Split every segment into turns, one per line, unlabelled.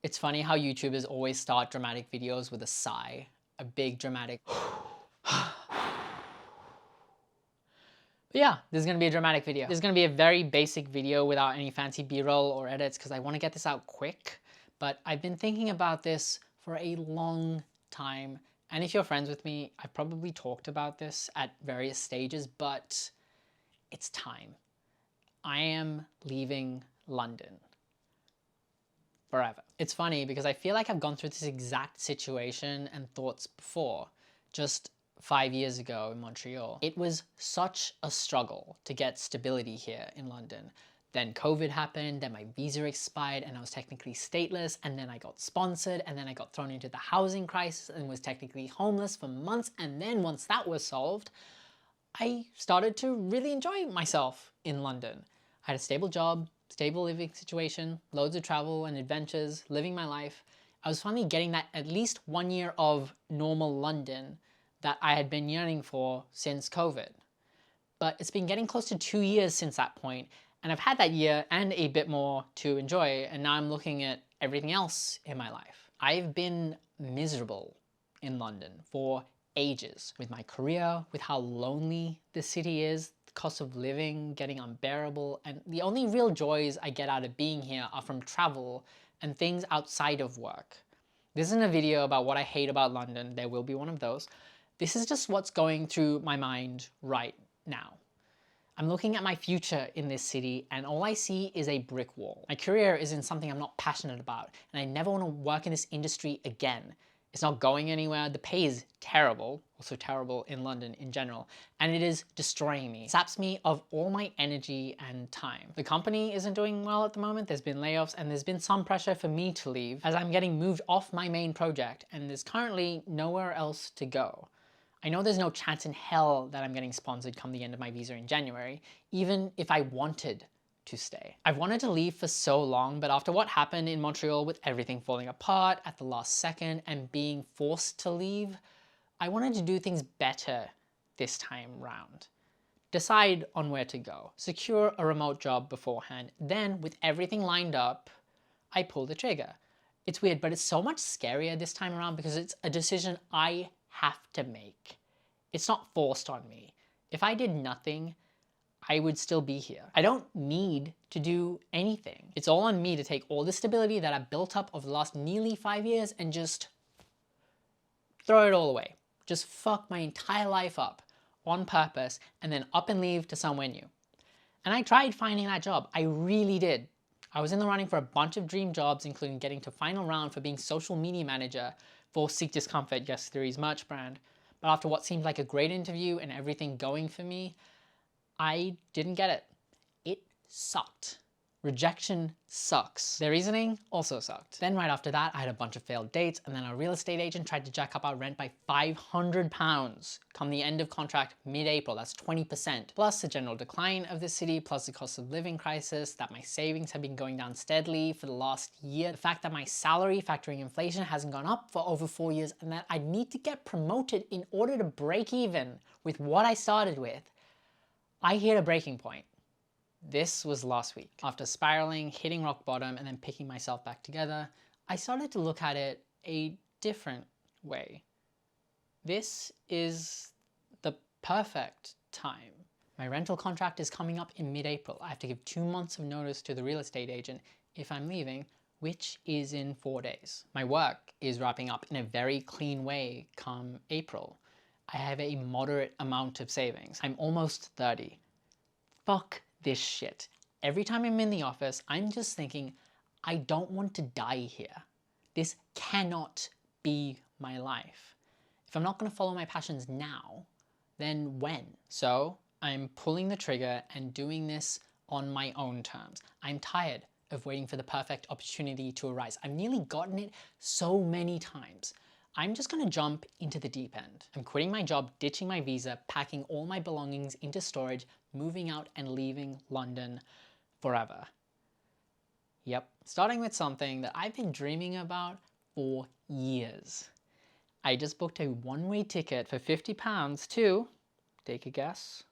It's funny how YouTubers always start dramatic videos with a sigh, a big dramatic But yeah, this is going to be a dramatic video. This is going to be a very basic video without any fancy B-roll or edits because I want to get this out quick. But I've been thinking about this for a long time. And if you're friends with me, I've probably talked about this at various stages, but it's time. I am leaving London forever. It's funny because I feel like I've gone through this exact situation and thoughts before, just 5 years ago in Montreal. It was such a struggle to get stability here in London. Then COVID happened, then my visa expired and I was technically stateless, and then I got sponsored, and then I got thrown into the housing crisis and was technically homeless for months, and then once that was solved, I started to really enjoy myself in London. I had a stable job, stable living situation, loads of travel and adventures, living my life. I was finally getting that at least 1 year of normal London that I had been yearning for since COVID. But it's been getting close to 2 years since that point, and I've had that year and a bit more to enjoy, and now I'm looking at everything else in my life. I've been miserable in London for ages with my career, with how lonely the city is, the cost of living getting unbearable, and the only real joys I get out of being here are from travel and things outside of work. This isn't a video about what I hate about London, there will be one of those. This is just what's going through my mind right now. I'm looking at my future in this city and all I see is a brick wall. My career is in something I'm not passionate about and I never want to work in this industry again. It's not going anywhere, the pay is terrible, also terrible in London in general, and it is destroying me. It saps me of all my energy and time. The company isn't doing well at the moment, there's been layoffs and there's been some pressure for me to leave as I'm getting moved off my main project and there's currently nowhere else to go. I know there's no chance in hell that I'm getting sponsored come the end of my visa in January, even if I wanted to stay. I've wanted to leave for so long, but after what happened in Montreal with everything falling apart at the last second and being forced to leave, I wanted to do things better this time round. Decide on where to go, secure a remote job beforehand, then with everything lined up, I pull the trigger. It's weird, but it's so much scarier this time around because it's a decision I have to make. It's not forced on me. If I did nothing, I would still be here. I don't need to do anything. It's all on me to take all the stability that I've built up over the last nearly 5 years and just throw it all away. Just fuck my entire life up on purpose and then up and leave to somewhere new. And I tried finding that job. I really did. I was in the running for a bunch of dream jobs, including getting to final round for being social media manager for Seek Discomfort, Yes Theory's merch brand. But after what seemed like a great interview and everything going for me, I didn't get it. It sucked. Rejection sucks. Their reasoning also sucked. Then right after that, I had a bunch of failed dates, and then a real estate agent tried to jack up our rent by £500 come the end of contract mid-April. That's 20%. Plus the general decline of the city, plus the cost of living crisis, that my savings have been going down steadily for the last year, the fact that my salary, factoring inflation, hasn't gone up for over 4 years, and that I need to get promoted in order to break even with what I started with. I hit a breaking point. This was last week. After spiraling, hitting rock bottom, and then picking myself back together, I started to look at it a different way. This is the perfect time. My rental contract is coming up in mid-April. I have to give 2 months of notice to the real estate agent if I'm leaving, which is in 4 days. My work is wrapping up in a very clean way come April. I have a moderate amount of savings. I'm almost 30. Fuck this shit. Every time I'm in the office, I'm just thinking, I don't want to die here. This cannot be my life. If I'm not gonna follow my passions now, then when? So I'm pulling the trigger and doing this on my own terms. I'm tired of waiting for the perfect opportunity to arise. I've nearly gotten it so many times. I'm just gonna jump into the deep end. I'm quitting my job, ditching my visa, packing all my belongings into storage, moving out and leaving London forever. Yep, starting with something that I've been dreaming about for years. I just booked a one-way ticket for £50 to, take a guess,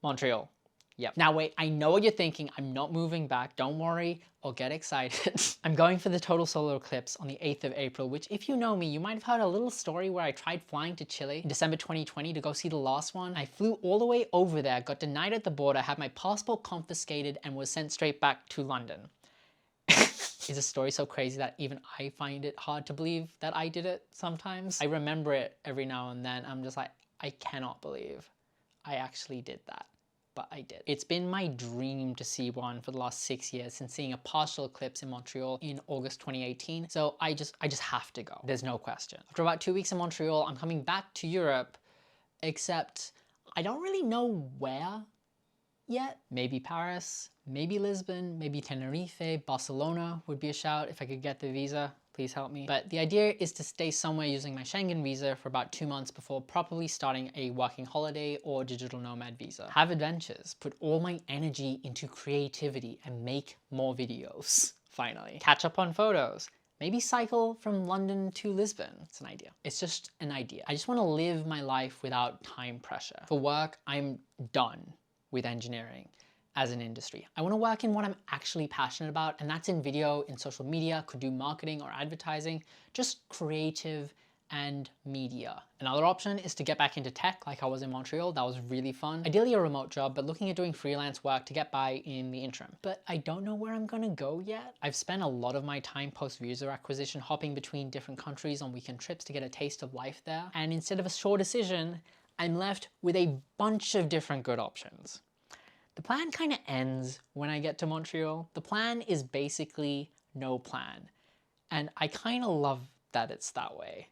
Montreal. Yep. Now wait, I know what you're thinking. I'm not moving back. Don't worry or get excited. I'm going for the total solar eclipse on the 8th of April, which if you know me, you might have heard a little story where I tried flying to Chile in December 2020 to go see the last one. I flew all the way over there, got denied at the border, had my passport confiscated, and was sent straight back to London. Is a story so crazy that even I find it hard to believe that I did it sometimes. I remember it every now and then. I'm just like, I cannot believe I actually did that. But I did. It's been my dream to see one for the last 6 years since seeing a partial eclipse in Montreal in August 2018. So I just have to go. There's no question. After about 2 weeks in Montreal, I'm coming back to Europe, except I don't really know where yet. Maybe Paris, maybe Lisbon, maybe Tenerife, Barcelona would be a shout if I could get the visa. Please help me. But the idea is to stay somewhere using my Schengen visa for about 2 months before properly starting a working holiday or digital nomad visa. Have adventures, put all my energy into creativity and make more videos, finally. Catch up on photos. Maybe cycle from London to Lisbon. It's an idea. It's just an idea. I just want to live my life without time pressure. For work, I'm done with engineering as an industry. I want to work in what I'm actually passionate about, and that's in video, in social media, could do marketing or advertising, just creative and media. Another option is to get back into tech like I was in Montreal. That was really fun. Ideally a remote job, but looking at doing freelance work to get by in the interim. But I don't know where I'm gonna go yet. I've spent a lot of my time post-visa acquisition hopping between different countries on weekend trips to get a taste of life there. And instead of a sure decision, I'm left with a bunch of different good options. The plan kind of ends when I get to Montreal. The plan is basically no plan. And I kind of love that it's that way.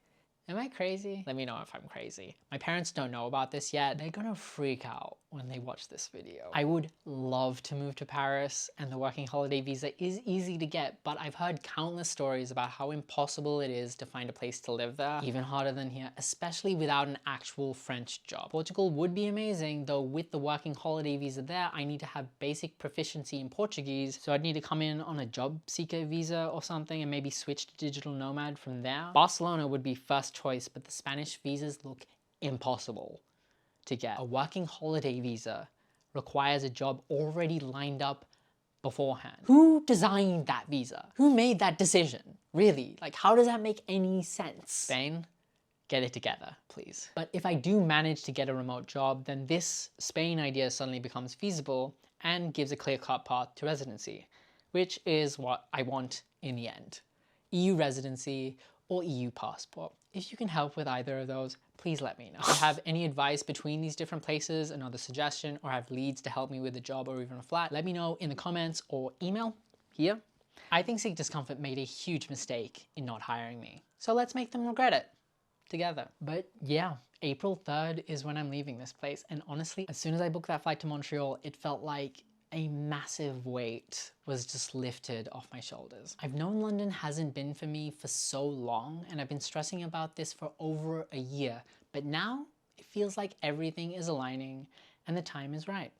Am I crazy? Let me know if I'm crazy. My parents don't know about this yet. They're gonna freak out when they watch this video. I would love to move to Paris, and the working holiday visa is easy to get, but I've heard countless stories about how impossible it is to find a place to live there. Even harder than here, especially without an actual French job. Portugal would be amazing, though with the working holiday visa there, I need to have basic proficiency in Portuguese, so I'd need to come in on a job seeker visa or something and maybe switch to digital nomad from there. Barcelona would be first choice, but the Spanish visas look impossible to get. A working holiday visa requires a job already lined up beforehand. Who designed that visa? Who made that decision? Really, like how does that make any sense? Spain, get it together, please. But if I do manage to get a remote job, then this Spain idea suddenly becomes feasible and gives a clear-cut path to residency, which is what I want in the end. EU residency or EU passport. If you can help with either of those, please let me know. If you have any advice between these different places, another suggestion, or have leads to help me with a job or even a flat, let me know in the comments or email here. I think Seek Discomfort made a huge mistake in not hiring me. So let's make them regret it together. But yeah, April 3rd is when I'm leaving this place. And honestly, as soon as I booked that flight to Montreal, it felt like a massive weight was just lifted off my shoulders. I've known London hasn't been for me for so long, and I've been stressing about this for over a year, but now it feels like everything is aligning and the time is right.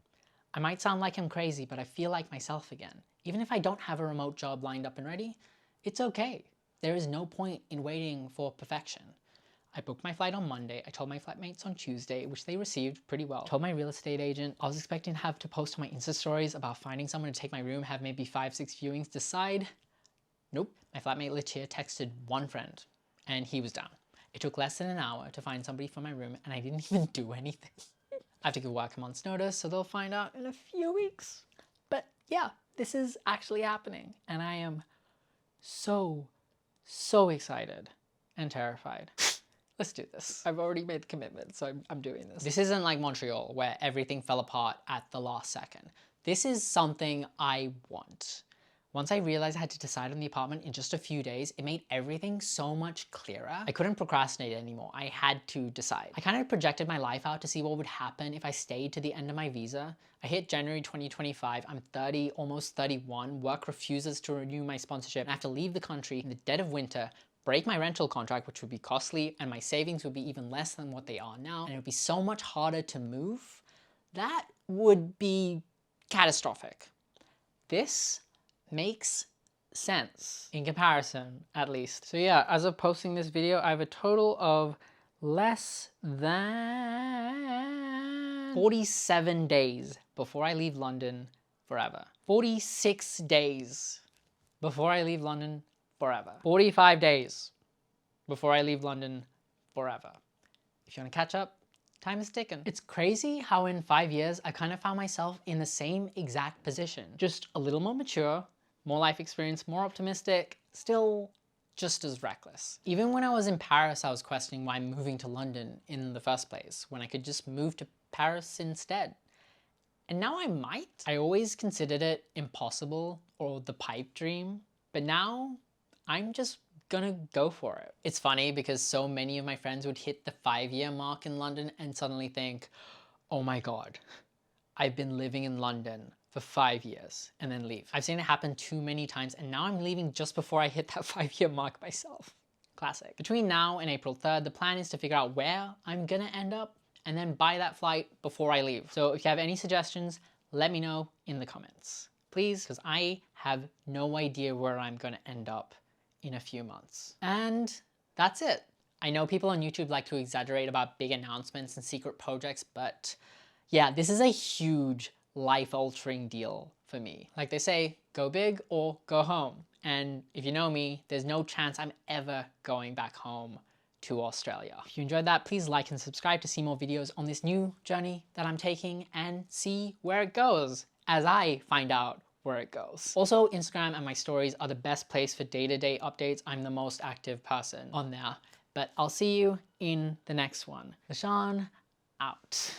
I might sound like I'm crazy, but I feel like myself again. Even if I don't have a remote job lined up and ready, it's okay. There is no point in waiting for perfection. I booked my flight on Monday. I told my flatmates on Tuesday, which they received pretty well. Told my real estate agent. I was expecting to have to post my Insta stories about finding someone to take my room, have maybe 5-6 viewings, decide. Nope. My flatmate Lichia texted one friend and he was down. It took less than an hour to find somebody for my room and I didn't even do anything. I have to give work a month's notice, so they'll find out in a few weeks. But yeah, this is actually happening and I am so excited and terrified. Let's do this. I've already made the commitment, so I'm doing this. This isn't like Montreal, where everything fell apart at the last second. This is something I want. Once I realized I had to decide on the apartment in just a few days, it made everything so much clearer. I couldn't procrastinate anymore. I had to decide. I kind of projected my life out to see what would happen if I stayed to the end of my visa. I hit January 2025. I'm 30, almost 31. Work refuses to renew my sponsorship. I have to leave the country in the dead of winter, break my rental contract, which would be costly, and my savings would be even less than what they are now, and it would be so much harder to move. That would be catastrophic. This makes sense in comparison, at least. So yeah, as of posting this video, I have a total of less than 47 days before I leave London forever. 46 days before I leave London forever. 45 days before I leave London forever. If you want to catch up, time is ticking. It's crazy how in 5 years, I kind of found myself in the same exact position. Just a little more mature, more life experience, more optimistic, still just as reckless. Even when I was in Paris, I was questioning why moving to London in the first place, when I could just move to Paris instead. And now I might. I always considered it impossible or the pipe dream, but now I'm just gonna go for it. It's funny because so many of my friends would hit the 5-year mark in London and suddenly think, oh my God, I've been living in London for 5 years and then leave. I've seen it happen too many times and now I'm leaving just before I hit that 5-year mark myself. Classic. Between now and April 3rd, the plan is to figure out where I'm gonna end up and then buy that flight before I leave. So if you have any suggestions, let me know in the comments, please, because I have no idea where I'm gonna end up in a few months. And that's it. I know people on YouTube like to exaggerate about big announcements and secret projects, but yeah, this is a huge life-altering deal for me. Like they say, go big or go home. And if you know me, there's no chance I'm ever going back home to Australia. If you enjoyed that, please like and subscribe to see more videos on this new journey that I'm taking and see where it goes as I find out where it goes. Also, Instagram and my stories are the best place for day-to-day updates. I'm the most active person on there, but I'll see you in the next one. Lashan out.